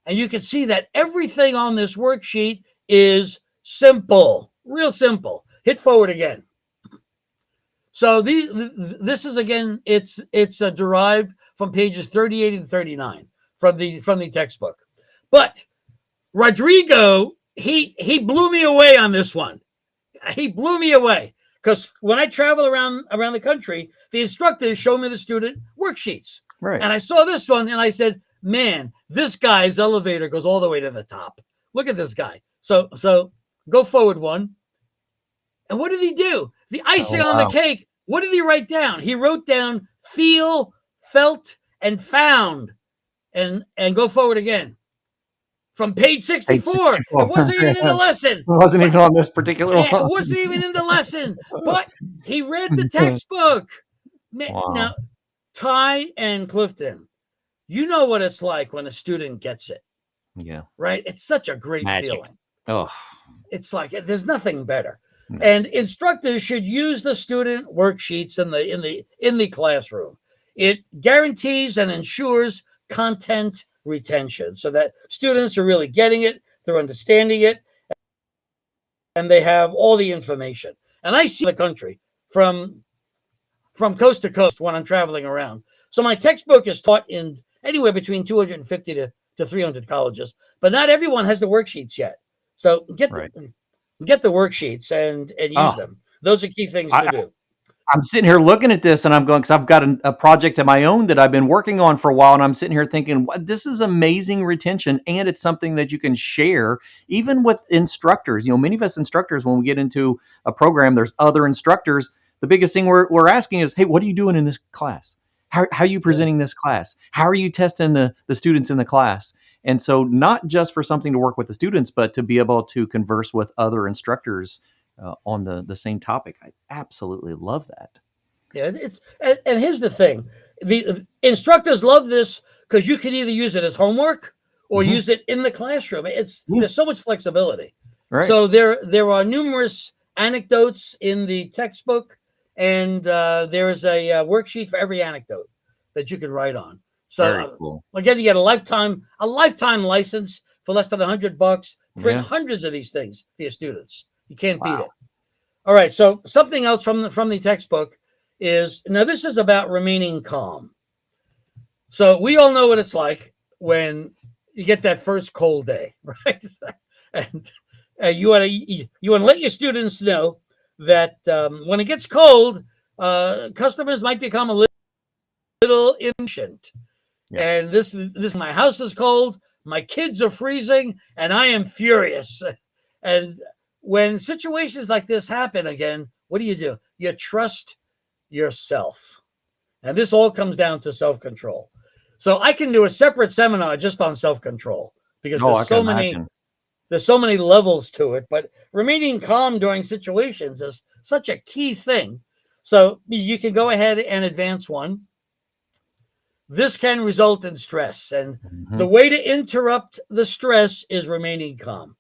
And you can see that everything on this worksheet is simple, real simple. Hit forward again. So this is, again, it's derived from pages 38 and 39 from the textbook. But Rodrigo, he blew me away on this one. He blew me away because when I travel around the country, the instructors show me the student worksheets. Right. And I saw this one and I said, man, this guy's elevator goes all the way to the top. Look at this guy. So go forward one. And what did he do? The icing on the cake. What did he write down? He wrote down feel, felt, and found. And go forward again. From page 64. It wasn't even in the lesson. It wasn't even on this particular one. It wasn't even in the lesson. But he read the textbook. Wow. Now, Ty and Clifton, you know what it's like when a student gets it. Yeah. Right? It's such a great feeling. Oh. It's like there's nothing better. No. And instructors should use the student worksheets in the classroom. It guarantees and ensures content retention so that students are really getting it, they're understanding it, and they have all the information. And I see the country from coast to coast when I'm traveling around. So my textbook is taught in anywhere between 250 to 300 colleges, but not everyone has the worksheets yet. So get the worksheets and use them. Those are key things to do. I'm sitting here looking at this and I'm going, because I've got a project of my own that I've been working on for a while. And I'm sitting here thinking, this is amazing retention. And it's something that you can share even with instructors. You know, many of us instructors, when we get into a program, there's other instructors. The biggest thing we're asking is, hey, what are you doing in this class? How are you presenting this class? How are you testing the students in the class? And so not just for something to work with the students, but to be able to converse with other instructors on the same topic. I absolutely love that. Yeah, and here's the thing. The instructors love this because you can either use it as homework or use it in the classroom. There's so much flexibility. Right. So there are numerous anecdotes in the textbook, and there is a worksheet for every anecdote that you can write on. So very cool. Again, you get a lifetime license for less than $100. Print hundreds of these things for your students. You can't beat it. All right. So something else from the textbook is, now this is about remaining calm. So we all know what it's like when you get that first cold day, right? And you want to let your students know that when it gets cold, customers might become a little impatient. Yeah. And this my house is cold, my kids are freezing, and I am furious. And when situations like this happen again, what do? You trust yourself. And this all comes down to self-control. So I can do a separate seminar just on self-control because there's so many levels to it. But remaining calm during situations is such a key thing. So you can go ahead and advance one. This can result in stress. And the way to interrupt the stress is remaining calm.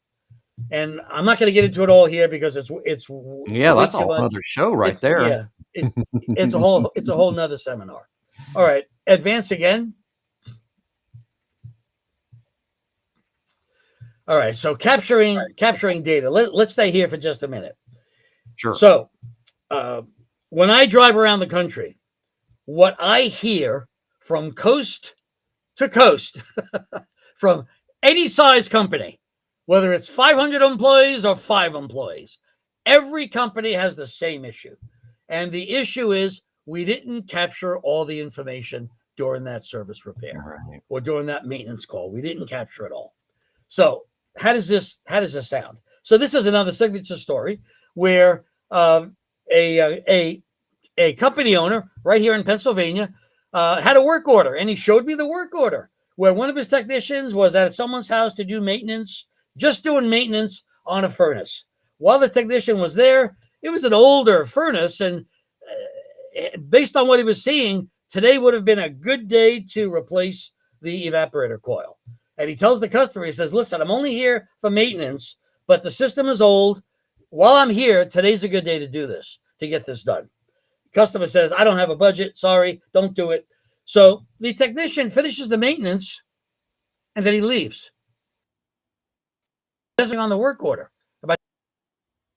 And I'm not going to get into it all here because it's that's a whole other show there. Yeah, it's a whole nother seminar. All right, advance again. All right. So capturing data. Let's stay here for just a minute. Sure. So when I drive around the country, what I hear from coast to coast, from any size company, whether it's 500 employees or 5 employees, every company has the same issue. And the issue is we didn't capture all the information during that service repair or during that maintenance call. We didn't capture it all. So how does this sound? So this is another signature story where a company owner right here in Pennsylvania had a work order, and he showed me the work order where one of his technicians was at someone's house to do maintenance, just doing maintenance on a furnace. While the technician was there, it was an older furnace, and based on what he was seeing, today would have been a good day to replace the evaporator coil. And he tells the customer, he says, listen, I'm only here for maintenance, but the system is old. While I'm here, today's a good day to do this, to get this done. The customer says, I don't have a budget. Sorry, don't do it. So the technician finishes the maintenance, and then he leaves. On the work order about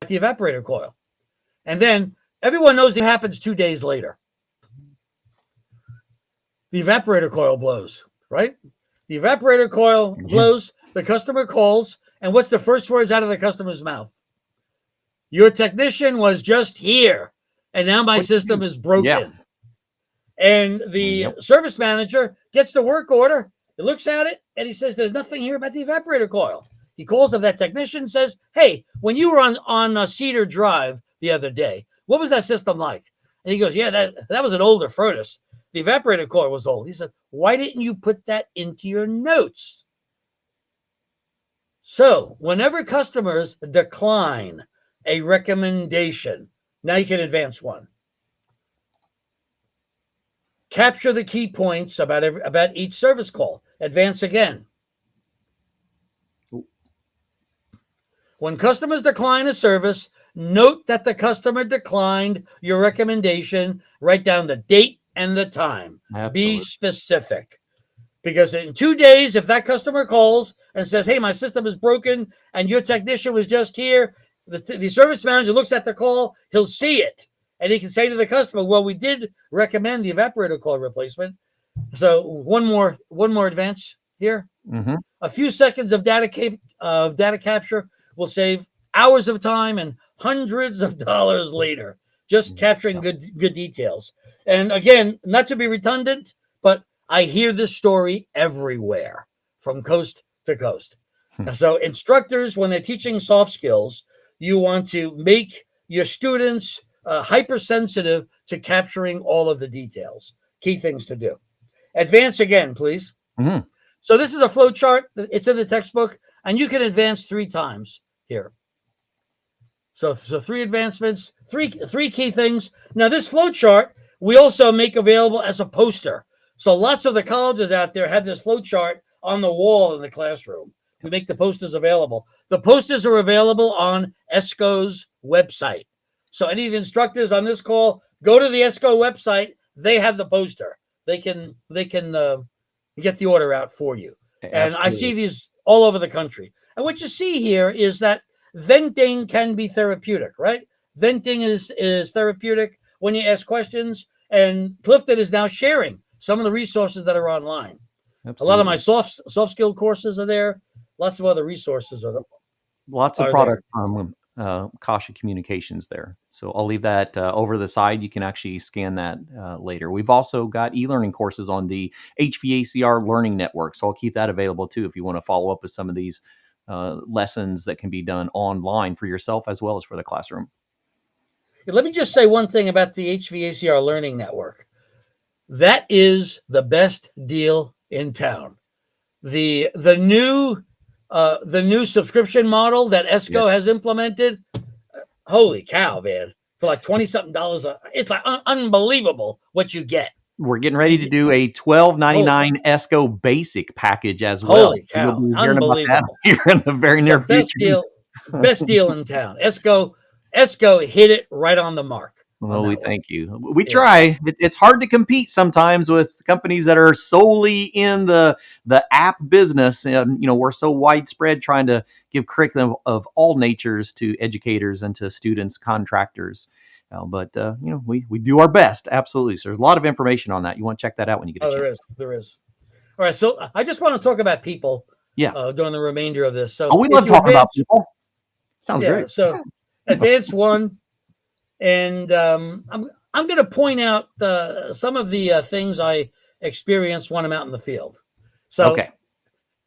the evaporator coil. And then everyone knows it happens 2 days later. The evaporator coil blows, right? The evaporator coil blows, the customer calls, and what's the first words out of the customer's mouth? Your technician was just here, and now my system is broken. Yeah. And the service manager gets the work order, he looks at it, and he says, there's nothing here about the evaporator coil. He calls up that technician and says, hey, when you were on Cedar Drive the other day, what was that system like? And he goes, yeah, that was an older furnace. The evaporator coil was old. He said, why didn't you put that into your notes? So whenever customers decline a recommendation, now you can advance one. Capture the key points about each service call. Advance again. When customers decline a service, note that the customer declined your recommendation. Write down the date and the time. Absolutely. Be specific. Because in 2 days, if that customer calls and says, hey, my system is broken and your technician was just here, the service manager looks at the call, he'll see it. And he can say to the customer, well, we did recommend the evaporator coil replacement. So one more advance here. Mm-hmm. A few seconds of data capture will save hours of time and hundreds of dollars later, just capturing good details. And again, not to be redundant, but I hear this story everywhere from coast to coast. So instructors, when they're teaching soft skills, you want to make your students hypersensitive to capturing all of the details. Key things to do. Advance again, please. Mm-hmm. So this is a flow chart. It's in the textbook, and you can advance 3 times here. So 3 advancements, three key things. Now this flow chart we also make available as a poster. So lots of the colleges out there have this flow chart on the wall in the classroom. We make the posters available. The posters are available on ESCO's website. So any of the instructors on this call, go to the ESCO website. They have the poster. They can get the order out for you. And I see these all over the country. And what you see here is that venting can be therapeutic, right? Venting is therapeutic when you ask questions. And Clifton is now sharing some of the resources that are online. Absolutely. A lot of my soft skill courses are there. Lots of other resources are there. Lots of product from Coscia Communications there. So I'll leave that over the side. You can actually scan that later. We've also got e-learning courses on the HVACR Learning Network. So I'll keep that available too if you want to follow up with some of these lessons that can be done online for yourself as well as for the classroom. Let me just say one thing about the HVACR Learning Network. That is the best deal in town. The new subscription model that ESCO has implemented, holy cow, man! For like $20-something, it's like unbelievable what you get. We're getting ready to do a $12.99 ESCO basic package as well. Holy cow! You'll be hearing about that here in the very near future. Best deal in town. ESCO hit it right on the mark. Well, we that one. thank you. We Yeah. try. It's hard to compete sometimes with companies that are solely in the app business, and we're so widespread trying to give curriculum of all natures to educators and to students, contractors. But we do our best. Absolutely. So there's a lot of information on that. You want to check that out when you get a Oh, there is. chance. There is. All right. So I just want to talk about people Yeah. during the remainder of this. So Oh, we if love you talking about advance, people. Sounds yeah. great. So advance one, and I'm going to point out some of the things I experienced when I'm out in the field. So Okay.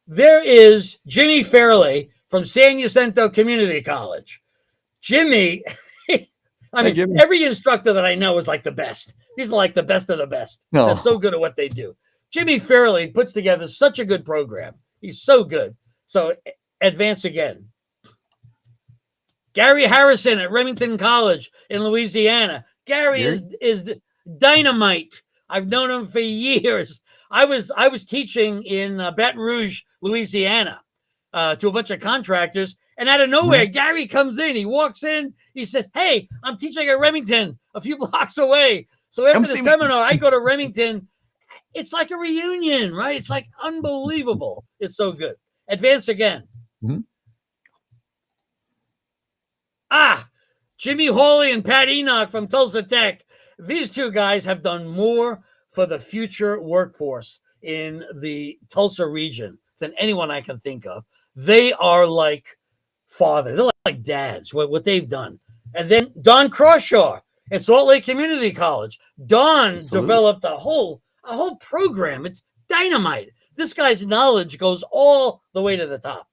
there is Jimmy Fairley from San Jacinto Community College. Jimmy, I mean, Jimmy. every instructor that I know is like the best. These are like the best of the best. No. They're so good at what they do. Jimmy Fairley puts together such a good program. He's so good. So advance again. Gary Harrison at Remington College in Louisiana. Gary is dynamite. I've known him for years. I was teaching in Baton Rouge, Louisiana, to a bunch of contractors, and out of nowhere, Gary comes in. He walks in. He says, "Hey, I'm teaching at Remington, a few blocks away." So after the seminar, I go to Remington. It's like a reunion, right? It's like unbelievable. It's so good. Advance again. Jimmy Hawley and Pat Enoch from Tulsa Tech. These two guys have done more for the future workforce in the Tulsa region than anyone I can think of. They are like fathers. They're like dads, what they've done. And then Don Crawshaw at Salt Lake Community College. Don developed a whole program. It's dynamite. This guy's knowledge goes all the way to the top.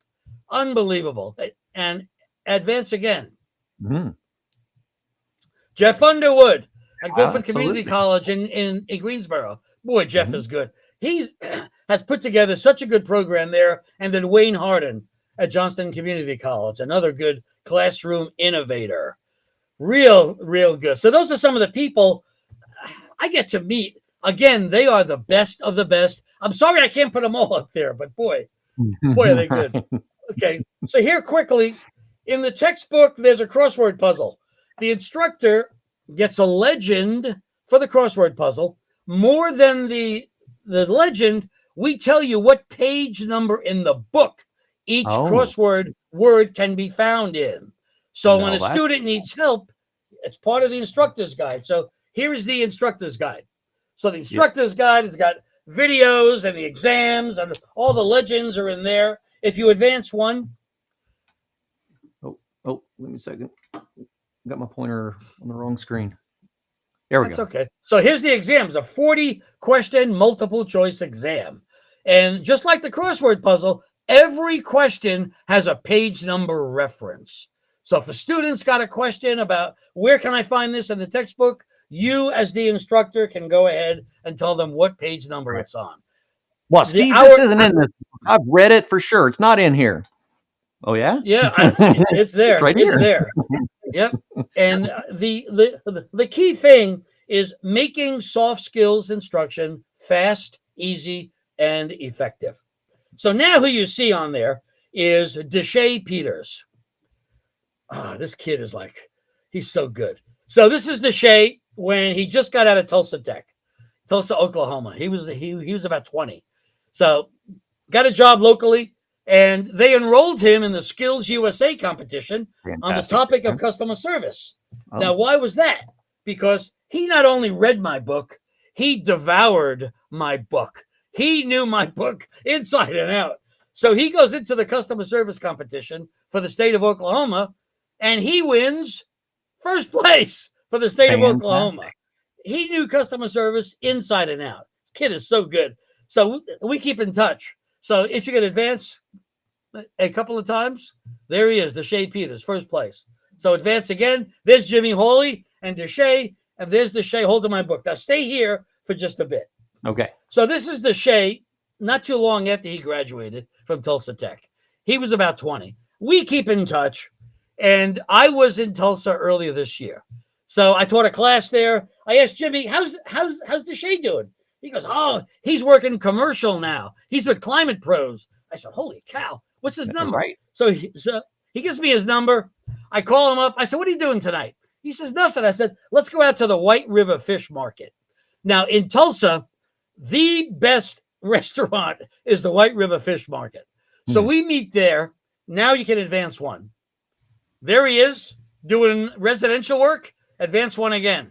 Unbelievable. And advance again. Jeff Underwood at Guilford Community College in Greensboro. Boy, Jeff is good. He's has put together such a good program there. And then Wayne Harden at Johnston Community College, another good classroom innovator. Real good. So those are some of the people I get to meet. Again, they are the best of the best. I'm sorry I can't put them all up there, but boy, are they good. Okay, so here quickly, in the textbook, there's a crossword puzzle. The instructor gets a legend for the crossword puzzle. More than the legend, we tell you what page number in the book each crossword word can be found in. So when a student needs help, it's part of the instructor's guide. So here is the instructor's guide. So the instructor's guide has got videos and the exams and all the legends are in there. If you advance one. Oh, wait me a second. Got my pointer on the wrong screen. There we go. That's okay. So here's the exam. It's a 40-question multiple choice exam. And just like the crossword puzzle, every question has a page number reference. So if a student's got a question about where can I find this in the textbook, you as the instructor can go ahead and tell them what page number it's on. Well, Steve, this isn't in this. I've read it for sure. It's not in here. Oh, yeah? Yeah, it's there. It's right It's here. there. Yep. And the key thing is making soft skills instruction fast, easy, and effective. So now who you see on there is Deshae Peters. This kid is he's so good. So this is Deshae when he just got out of Tulsa Tech, Tulsa, Oklahoma. He was about 20. So got a job locally, and they enrolled him in the Skills USA competition on the topic of customer service. Now, why was that? Because he not only read my book, he devoured my book. He knew my book inside and out. So he goes into the customer service competition for the state of Oklahoma, and he wins first place for the state of Oklahoma. He knew customer service inside and out. This kid is so good. So we keep in touch. So if you can advance a couple of times, there he is, Deshae Peters, first place. So advance again. There's Jimmy Hawley and Deshae, and there's Deshae holding my book. Now stay here for just a bit. Okay. So this is Deshae, not too long after he graduated from Tulsa Tech. He was about 20. We keep in touch, and I was in Tulsa earlier this year. So I taught a class there. I asked Jimmy, how's Deshae doing? He goes, he's working commercial now. He's with Climate Pros. I said, holy cow, what's his number? Right. So he gives me his number. I call him up. I said, what are you doing tonight? He says, nothing. I said, let's go out to the White River Fish Market. Now, in Tulsa, the best restaurant is the White River Fish Market. So we meet there. Now you can advance one. There he is doing residential work, advance one again.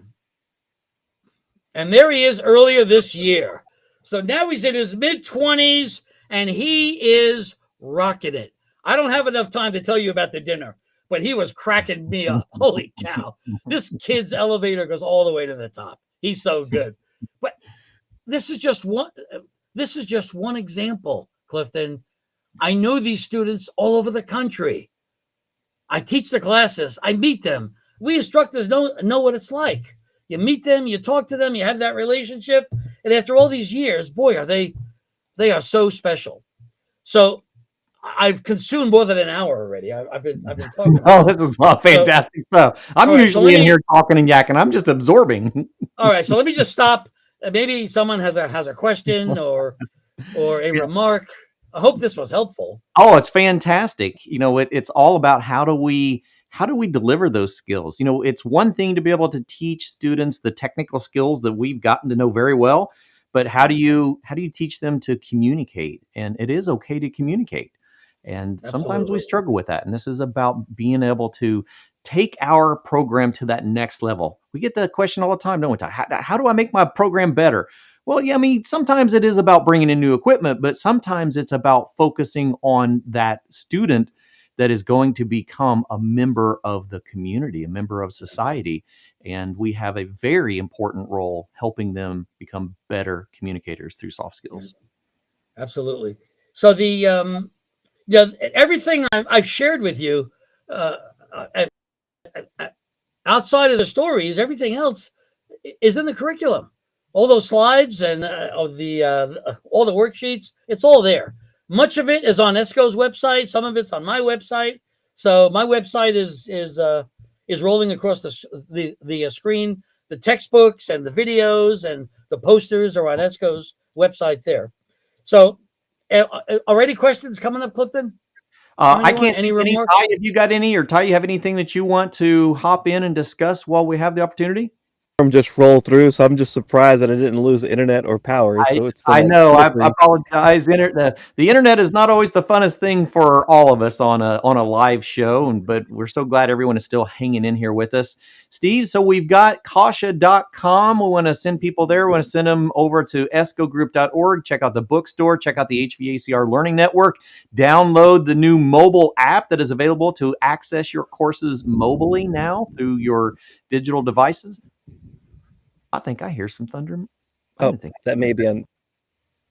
And there he is earlier this year. So now he's in his mid-20s, and he is rocking it. I don't have enough time to tell you about the dinner, but he was cracking me up. Holy cow. This kid's elevator goes all the way to the top. He's so good. But this is just one example, Clifton. I know these students all over the country. I teach the classes. I meet them. We instructors know what it's like. You meet them, you talk to them, you have that relationship. And after all these years, boy, they are so special. So I've consumed more than an hour already. I've been talking. Oh, this is fantastic stuff. I'm usually in here talking and yakking. I'm just absorbing. All right, so let me just stop. Maybe someone has a question or a remark. I hope this was helpful. Oh, it's fantastic. You know, it's all about how do we deliver those skills? You know, it's one thing to be able to teach students the technical skills that we've gotten to know very well, but how do you teach them to communicate? And it is okay to communicate. And sometimes we struggle with that. And this is about being able to take our program to that next level. We get the question all the time, don't we? How do I make my program better? Well, yeah, I mean, sometimes it is about bringing in new equipment, but sometimes it's about focusing on that student that is going to become a member of the community, a member of society. And we have a very important role helping them become better communicators through soft skills. Absolutely. So everything I've shared with you outside of the stories, everything else is in the curriculum. All those slides and all the worksheets, it's all there. Much of it is on ESCO's website. Some of it's on my website. So my website is rolling across the screen. The textbooks and the videos and the posters are on ESCO's website there. So, already questions coming up, Clifton? I can't see any. Ty, have you got any, or Ty, you have anything that you want to hop in and discuss while we have the opportunity? Just roll through, so I'm just surprised that I didn't lose internet or power. So it's I know. I apologize. The internet is not always the funnest thing for all of us on a live show, but we're so glad everyone is still hanging in here with us. Steve, so we've got Coscia.com. We want to send people there. We want to send them over to escogroup.org. Check out the bookstore. Check out the HVACR Learning Network. Download the new mobile app that is available to access your courses mobilely now through your digital devices. I think I hear some thunder. That may be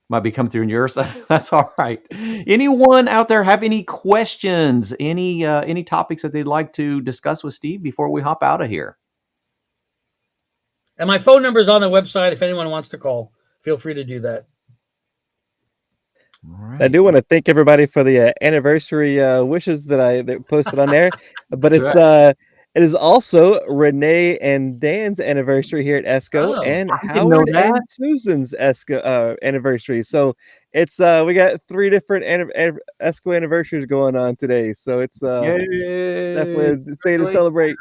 might be coming through in yours. That's all right. Anyone out there have any questions? Any topics that they'd like to discuss with Steve before we hop out of here? And my phone number is on the website. If anyone wants to call, feel free to do that. All right. I do want to thank everybody for the anniversary wishes that posted on there, but it's right. It is also Renee and Dan's anniversary here at ESCO, and Howard and Susan's ESCO anniversary. So it's we got 3 different ESCO anniversaries going on today. So it's definitely a day to celebrate.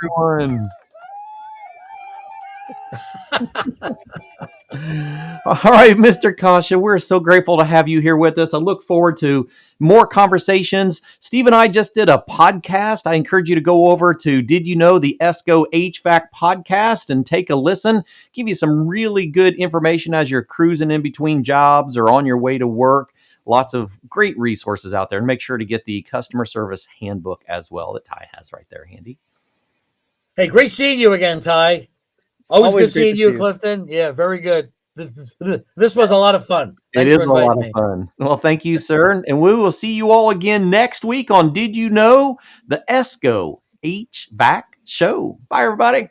All right, Mr. Coscia, we're so grateful to have you here with us. I look forward to more conversations. Steve and I just did a podcast. I encourage you to go over to Did You Know, the ESCO HVAC podcast, and take a listen. Give you some really good information as you're cruising in between jobs or on your way to work. Lots of great resources out there. And make sure to get the customer service handbook as well that Ty has right there handy. Hey, great seeing you again, Ty. Always good seeing you, Clifton. Yeah, very good. This was a lot of fun. Thanks for inviting me. Fun. Well, thank you, sir. And we will see you all again next week on Did You Know, the ESCO HVAC show. Bye, everybody.